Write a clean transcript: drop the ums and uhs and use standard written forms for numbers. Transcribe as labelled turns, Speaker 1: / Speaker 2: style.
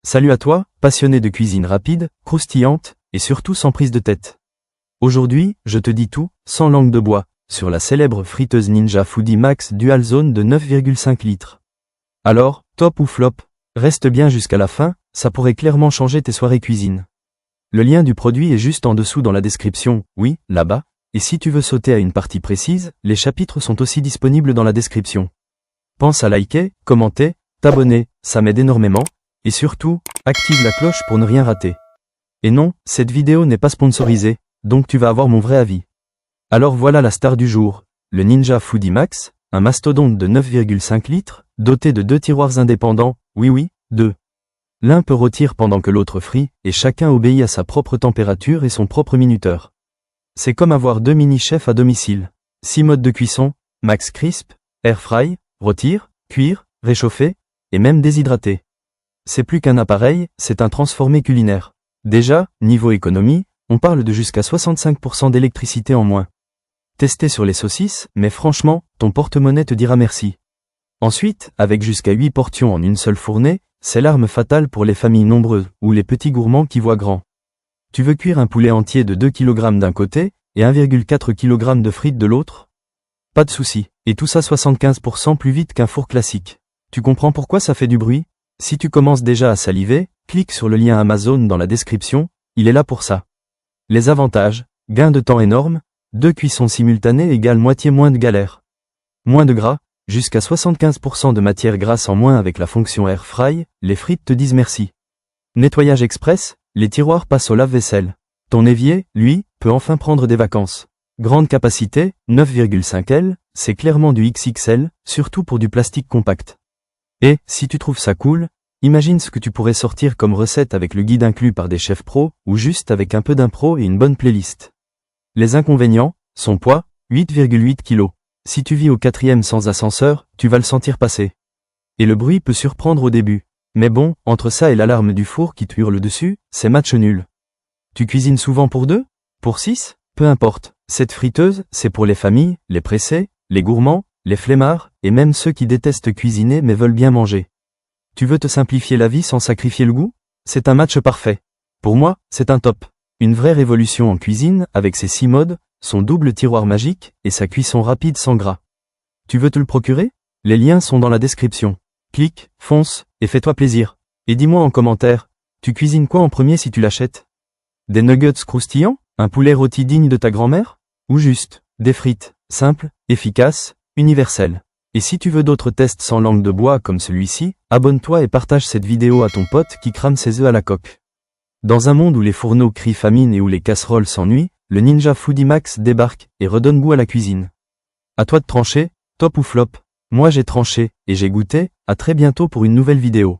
Speaker 1: Salut à toi, passionné de cuisine rapide, croustillante, et surtout sans prise de tête. Aujourd'hui, je te dis tout, sans langue de bois, sur la célèbre friteuse Ninja Foodi Max Dual Zone de 9,5 litres. Alors, top ou flop? Reste bien jusqu'à la fin, ça pourrait clairement changer tes soirées cuisine. Le lien du produit est juste en dessous dans la description, oui, là-bas, et si tu veux sauter à une partie précise, les chapitres sont aussi disponibles dans la description. Pense à liker, commenter, t'abonner, ça m'aide énormément, et surtout, active la cloche pour ne rien rater. Et non, cette vidéo n'est pas sponsorisée, donc tu vas avoir mon vrai avis. Alors voilà la star du jour, le Ninja Foodi Max, un mastodonte de 9,5 litres, doté de 2 tiroirs indépendants, oui, 2. L'un peut rôtir pendant que l'autre frit, et chacun obéit à sa propre température et son propre minuteur. C'est comme avoir 2 mini-chefs à domicile. 6 modes de cuisson, max crisp, air fry, rôtir, cuire, réchauffer, et même déshydrater. C'est plus qu'un appareil, c'est un transformé culinaire. Déjà, niveau économie, on parle de jusqu'à 65% d'électricité en moins. Testé sur les saucisses, mais franchement, ton porte-monnaie te dira merci. Ensuite, avec jusqu'à 8 portions en une seule fournée, c'est l'arme fatale pour les familles nombreuses, ou les petits gourmands qui voient grand. Tu veux cuire un poulet entier de 2 kg d'un côté, et 1,4 kg de frites de l'autre? Pas de souci, et tout ça 75% plus vite qu'un four classique. Tu comprends pourquoi ça fait du bruit? Si tu commences déjà à saliver, clique sur le lien Amazon dans la description, il est là pour ça. Les avantages, gain de temps énorme, 2 cuissons simultanées égale moitié moins de galère. Moins de gras, jusqu'à 75% de matière grasse en moins avec la fonction Air Fry, les frites te disent merci. Nettoyage express, les tiroirs passent au lave-vaisselle. Ton évier, lui, peut enfin prendre des vacances. Grande capacité, 9,5 L, c'est clairement du XXL, surtout pour du plastique compact. Et, si tu trouves ça cool, imagine ce que tu pourrais sortir comme recette avec le guide inclus par des chefs pros, ou juste avec un peu d'impro et une bonne playlist. Les inconvénients, son poids, 8,8 kg. Si tu vis au 4e sans ascenseur, tu vas le sentir passer. Et le bruit peut surprendre au début. Mais bon, entre ça et l'alarme du four qui te hurle dessus, c'est match nul. Tu cuisines souvent pour 2? Pour 6? Peu importe. Cette friteuse, c'est pour les familles, les pressés, les gourmands, les flemmards, et même ceux qui détestent cuisiner mais veulent bien manger. Tu veux te simplifier la vie sans sacrifier le goût? C'est un match parfait. Pour moi, c'est un top. Une vraie révolution en cuisine avec ses 6 modes, son double tiroir magique, et sa cuisson rapide sans gras. Tu veux te le procurer? Les liens sont dans la description. Clique, fonce, et fais-toi plaisir. Et dis-moi en commentaire, tu cuisines quoi en premier si tu l'achètes? Des nuggets croustillants? Un poulet rôti digne de ta grand-mère? Ou juste, des frites, simples, efficaces, universelles. Et si tu veux d'autres tests sans langue de bois comme celui-ci, abonne-toi et partage cette vidéo à ton pote qui crame ses œufs à la coque. Dans un monde où les fourneaux crient famine et où les casseroles s'ennuient, le Ninja Foodi Max débarque et redonne goût à la cuisine. À toi de trancher, top ou flop? Moi j'ai tranché, et j'ai goûté, à très bientôt pour une nouvelle vidéo.